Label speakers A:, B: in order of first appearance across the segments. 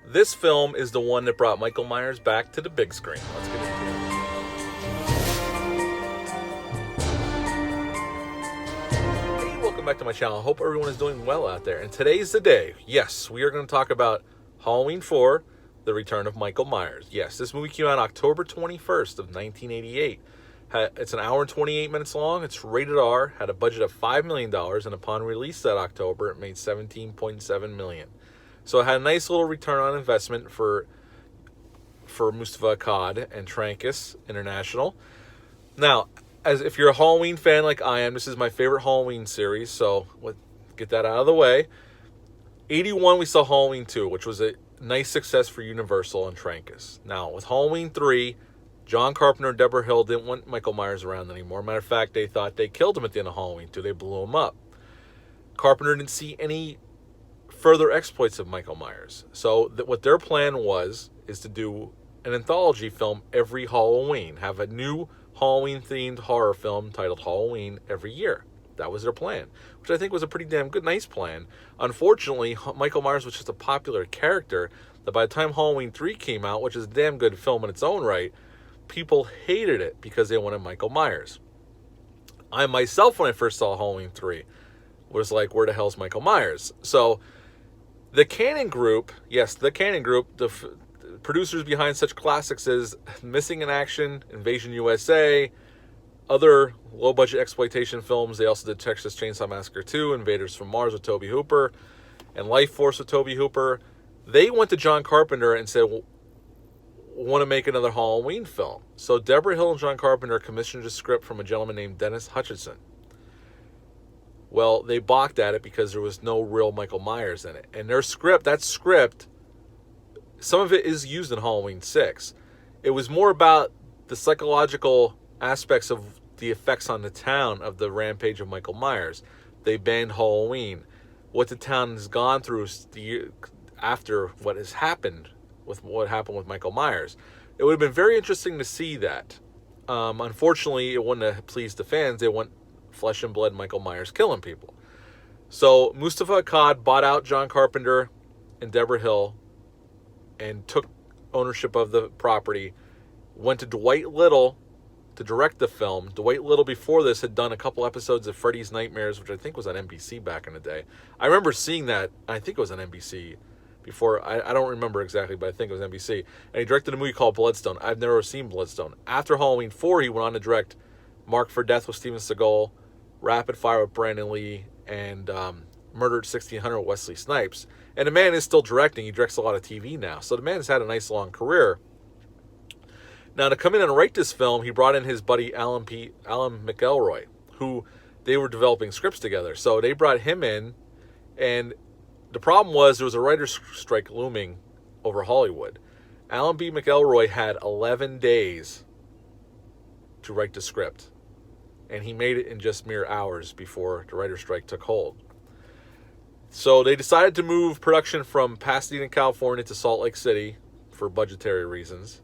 A: This film is the one that brought Michael Myers back to the big screen. Let's get into it. Hey, welcome back to my channel. I hope everyone is doing well out there. And today's the day. Yes, we are going to talk about Halloween 4, The Return of Michael Myers. Yes, this movie came out October 21st of 1988. It's an hour and 28 minutes long. It's rated R, had a budget of $5 million, and upon release that October, it made $17.7 million. So it had a nice little return on investment for Mustafa Akkad and Trancas International. Now, as if you're a Halloween fan like I am, this is my favorite Halloween series, so let's get that out of the way. 81, we saw Halloween 2, which was a nice success for Universal and Trancas. Now, with Halloween 3, John Carpenter and Deborah Hill didn't want Michael Myers around anymore. Matter of fact, they thought they killed him at the end of Halloween 2. They blew him up. Carpenter didn't see any further exploits of Michael Myers. So what their plan is to do an anthology film every Halloween. Have a new Halloween-themed horror film titled Halloween every year. That was their plan, which I think was a pretty damn good, nice plan. Unfortunately, Michael Myers was just a popular character that by the time Halloween 3 came out, which is a damn good film in its own right, people hated it because they wanted Michael Myers. I myself, when I first saw Halloween 3, was like, where the hell's Michael Myers? So the Cannon Group, the producers behind such classics as Missing in Action, Invasion USA, other low-budget exploitation films. They also did Texas Chainsaw Massacre 2, Invaders from Mars with Tobe Hooper, and Life Force with Tobe Hooper. They went to John Carpenter and said, want to make another Halloween film. So Deborah Hill and John Carpenter commissioned a script from a gentleman named Dennis Hutchison. Well, they balked at it because there was no real Michael Myers in it. And that script, some of it is used in Halloween 6. It was more about the psychological aspects of the effects on the town of the rampage of Michael Myers. They banned Halloween. What the town has gone through after what happened with Michael Myers. It would have been very interesting to see that. Unfortunately, it wouldn't have pleased the fans. They want flesh and blood Michael Myers killing people. So Mustafa Akkad bought out John Carpenter and Deborah Hill and took ownership of the property, went to Dwight Little to direct the film. Dwight Little before this had done a couple episodes of Freddy's Nightmares, which I think was on NBC back in the day. I remember seeing that. I think it was on NBC before. I don't remember exactly, but I think it was NBC. And he directed a movie called Bloodstone. I've never seen Bloodstone. After Halloween 4, he went on to direct Marked for Death with Steven Seagal, Rapid Fire with Brandon Lee, and Murder at 1600 with Wesley Snipes. And the man is still directing. He directs a lot of TV now. So the man has had a nice long career. Now, to come in and write this film, he brought in his buddy Alan McElroy, who they were developing scripts together. So they brought him in, and the problem was there was a writer's strike looming over Hollywood. Alan B. McElroy had 11 days to write the script, and he made it in just mere hours before the writer's strike took hold. So they decided to move production from Pasadena, California to Salt Lake City for budgetary reasons.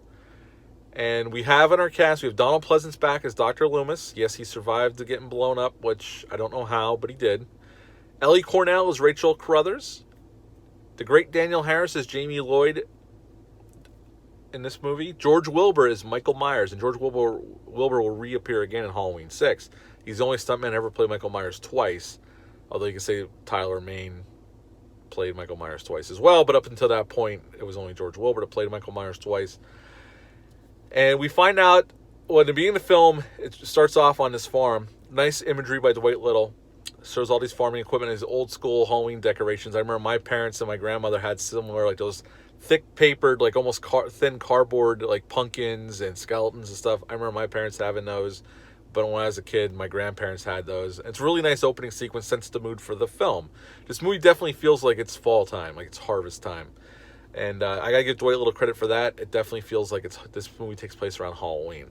A: And we have in our cast, we have Donald Pleasance back as Dr. Loomis. Yes, he survived getting blown up, which I don't know how, but he did. Ellie Cornell is Rachel Carruthers. The great Danielle Harris is Jamie Lloyd in this movie. George Wilbur is Michael Myers, and George Wilbur will reappear again in Halloween 6. He's the only stuntman to ever play Michael Myers twice, although you can say Tyler Mane played Michael Myers twice as well, but up until that point, it was only George Wilbur that played Michael Myers twice. And we find out, well, in the beginning of the film, it starts off on this farm. Nice imagery by Dwight Little. Shows all these farming equipment, these old school Halloween decorations. I remember my parents and my grandmother had similar, like those thick papered, like almost thin cardboard, like pumpkins and skeletons and stuff. I remember my parents having those, but when I was a kid, my grandparents had those. It's a really nice opening sequence, sets the mood for the film. This movie definitely feels like it's fall time, like it's harvest time. And I gotta give Dwight a little credit for that. It definitely feels like this movie takes place around Halloween.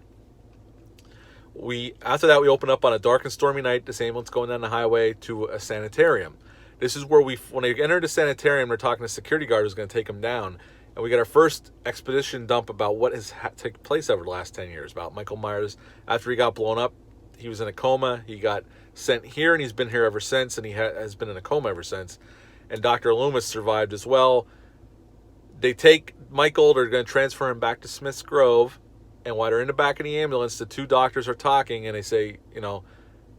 A: After that, we open up on a dark and stormy night. This ambulance going down the highway to a sanitarium. This is where when they enter the sanitarium, they're talking to a security guard who's going to take them down. And we get our first exposition dump about what has taken place over the last 10 years. About Michael Myers. After he got blown up, he was in a coma. He got sent here, and he's been here ever since. And he has been in a coma ever since. And Dr. Loomis survived as well. They take Michael, they're going to transfer him back to Smith's Grove, and while they're in the back of the ambulance, the two doctors are talking, and they say,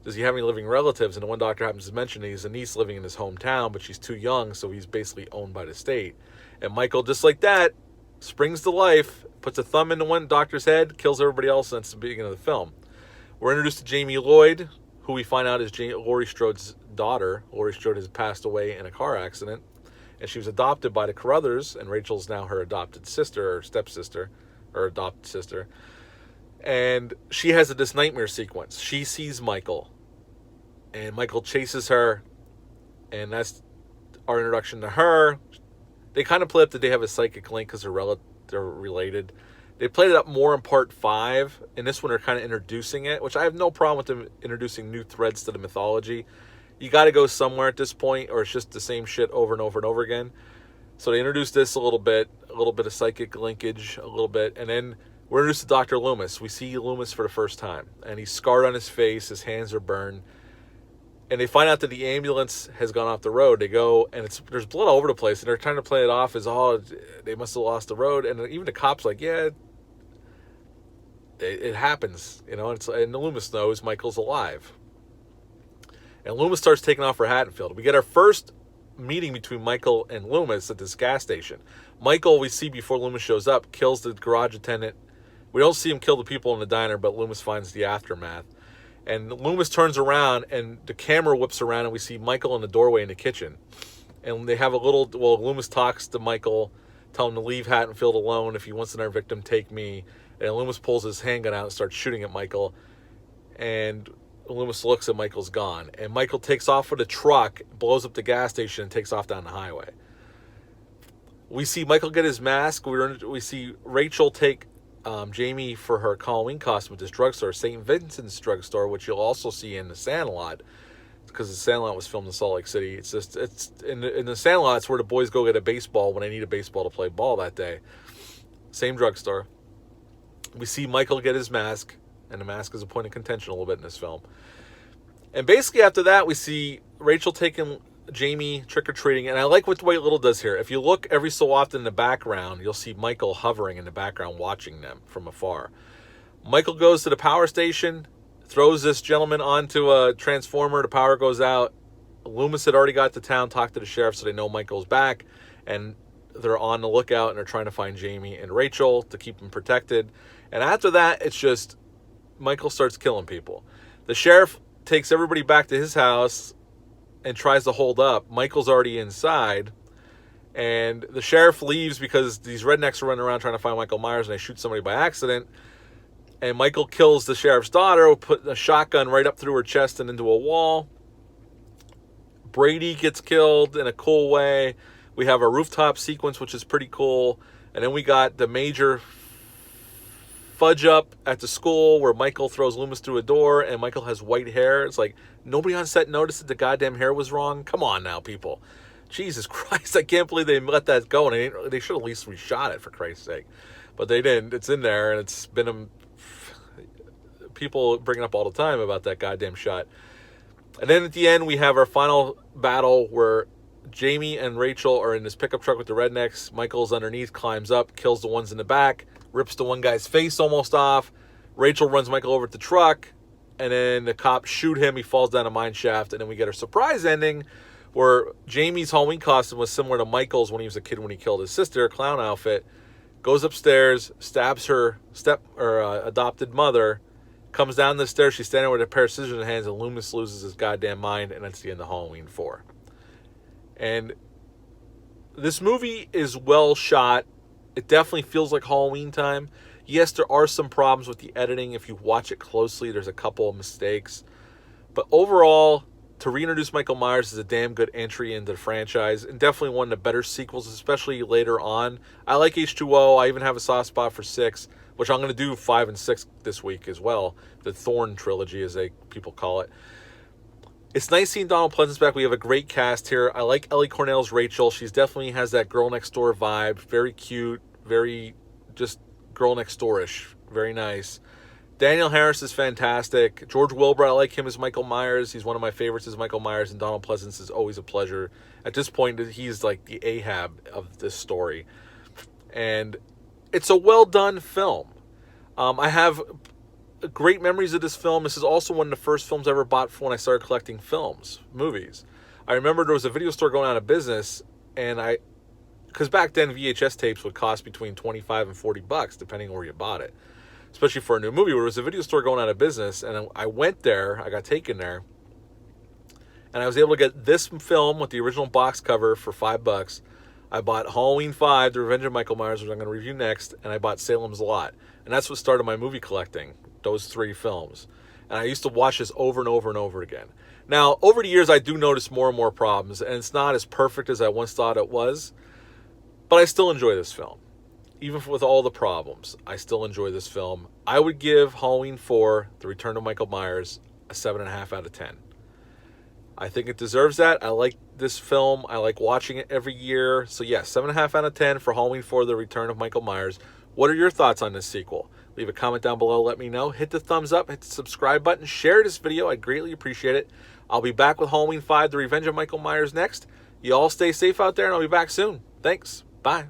A: does he have any living relatives? And the one doctor happens to mention that he's a niece living in his hometown, but she's too young, so he's basically owned by the state. And Michael, just like that, springs to life, puts a thumb into one doctor's head, kills everybody else, and that's the beginning of the film. We're introduced to Jamie Lloyd, who we find out is Laurie Strode's daughter. Laurie Strode has passed away in a car accident, and she was adopted by the Carruthers, and Rachel's now her adopted sister, or stepsister, or adopted sister. And she has this nightmare sequence. She sees Michael, and Michael chases her, and that's our introduction to her. They kind of play up that they have a psychic link because they're related. They played it up more in part 5. In this one, they're kind of introducing it, which I have no problem with them introducing new threads to the mythology. You got to go somewhere at this point, or it's just the same shit over and over and over again. So they introduced this a little bit of psychic linkage, a little bit, and then we're introduced to Dr. Loomis. We see Loomis for the first time, and he's scarred on his face, his hands are burned, and they find out that the ambulance has gone off the road. They go, and there's blood all over the place, and they're trying to play it off as, they must have lost the road, and even the cop's like, yeah, it happens, and the Loomis knows Michael's alive. And Loomis starts taking off for Haddonfield. We get our first meeting between Michael and Loomis at this gas station. Michael, we see before Loomis shows up, kills the garage attendant. We don't see him kill the people in the diner, but Loomis finds the aftermath. And Loomis turns around, and the camera whips around, and we see Michael in the doorway in the kitchen. And they have Loomis talks to Michael, tell him to leave Haddonfield alone. If he wants another victim, take me. And Loomis pulls his handgun out and starts shooting at Michael. And Loomis looks, and Michael's gone. And Michael takes off with a truck, blows up the gas station, and takes off down the highway. We see Michael get his mask. We see Rachel take Jamie for her Halloween costume at this drugstore, St. Vincent's drugstore, which you'll also see in the Sandlot, because the Sandlot was filmed in Salt Lake City. It's in the Sandlot, it's where the boys go get a baseball when they need a baseball to play ball that day. Same drugstore. We see Michael get his mask, and the mask is a point of contention a little bit in this film. And basically after that, we see Rachel taking Jamie trick-or-treating, and I like what Dwight Little does here. If you look every so often in the background, you'll see Michael hovering in the background watching them from afar. Michael goes to the power station, throws this gentleman onto a transformer, the power goes out. Loomis had already got to town, talked to the sheriff, so they know Michael's back, and they're on the lookout, and they're trying to find Jamie and Rachel to keep them protected. And after that, it's just Michael starts killing people. The sheriff takes everybody back to his house and tries to hold up. Michael's already inside, and the sheriff leaves because these rednecks are running around trying to find Michael Myers, and they shoot somebody by accident. And Michael kills the sheriff's daughter, put a shotgun right up through her chest and into a wall. Brady gets killed in a cool way. We have a rooftop sequence, which is pretty cool. And then we got the major fudge up at the school where Michael throws Loomis through a door, and Michael has white hair. It's like, nobody on set noticed that the goddamn hair was wrong? Come on now, people. Jesus Christ, I can't believe they let that go, and they should at least reshot it, for Christ's sake. But they didn't. It's in there, and it's been people bringing up all the time about that goddamn shot. And then at the end, we have our final battle where Jamie and Rachel are in this pickup truck with the rednecks. Michael's underneath, climbs up, kills the ones in the back, rips the one guy's face almost off. Rachel runs Michael over to the truck, and then the cops shoot him. He falls down a mine shaft, and then we get a surprise ending where Jamie's Halloween costume was similar to Michael's when he was a kid when he killed his sister, clown outfit. Goes upstairs, stabs her adopted mother, comes down the stairs. She's standing with a pair of scissors in her hands, and Loomis loses his goddamn mind, and that's the end of Halloween 4. And this movie is well shot. It definitely feels like Halloween time. Yes, there are some problems with the editing. If you watch it closely, there's a couple of mistakes. But overall, to reintroduce Michael Myers is a damn good entry into the franchise, and definitely one of the better sequels, especially later on. I like H2O. I even have a soft spot for 6, which I'm going to do 5 and 6 this week as well. The Thorn trilogy, as people call it. It's nice seeing Donald Pleasance back. We have a great cast here. I like Ellie Cornell's Rachel. She definitely has that girl next door vibe. Very cute. Very just girl next door-ish. Very nice. Daniel Harris is fantastic. George Wilbur, I like him as Michael Myers. He's one of my favorites as Michael Myers. And Donald Pleasance is always a pleasure. At this point, he's like the Ahab of this story. And it's a well-done film. I have great memories of this film. This is also one of the first films I ever bought when I started collecting movies. I remember there was a video store going out of business, and because back then VHS tapes would cost between $25 and $40, depending on where you bought it, especially for a new movie. There was a video store going out of business, and I went there, I got taken there, and I was able to get this film with the original box cover for $5. I bought Halloween 5, The Revenge of Michael Myers, which I'm going to review next, and I bought Salem's Lot. And that's what started my movie collecting, those 3 films. And I used to watch this over and over and over again. Now, over the years, I do notice more and more problems, and it's not as perfect as I once thought it was, but I still enjoy this film. Even with all the problems, I still enjoy this film. I would give Halloween 4, The Return of Michael Myers, a 7.5 out of 10. I think it deserves that. I like this film. I like watching it every year. So yes, 7.5 out of 10 for Halloween 4, The Return of Michael Myers. What are your thoughts on this sequel? Leave a comment down below. Let me know. Hit the thumbs up. Hit the subscribe button. Share this video. I'd greatly appreciate it. I'll be back with Halloween 5, The Revenge of Michael Myers next. You all stay safe out there, and I'll be back soon. Thanks. Bye.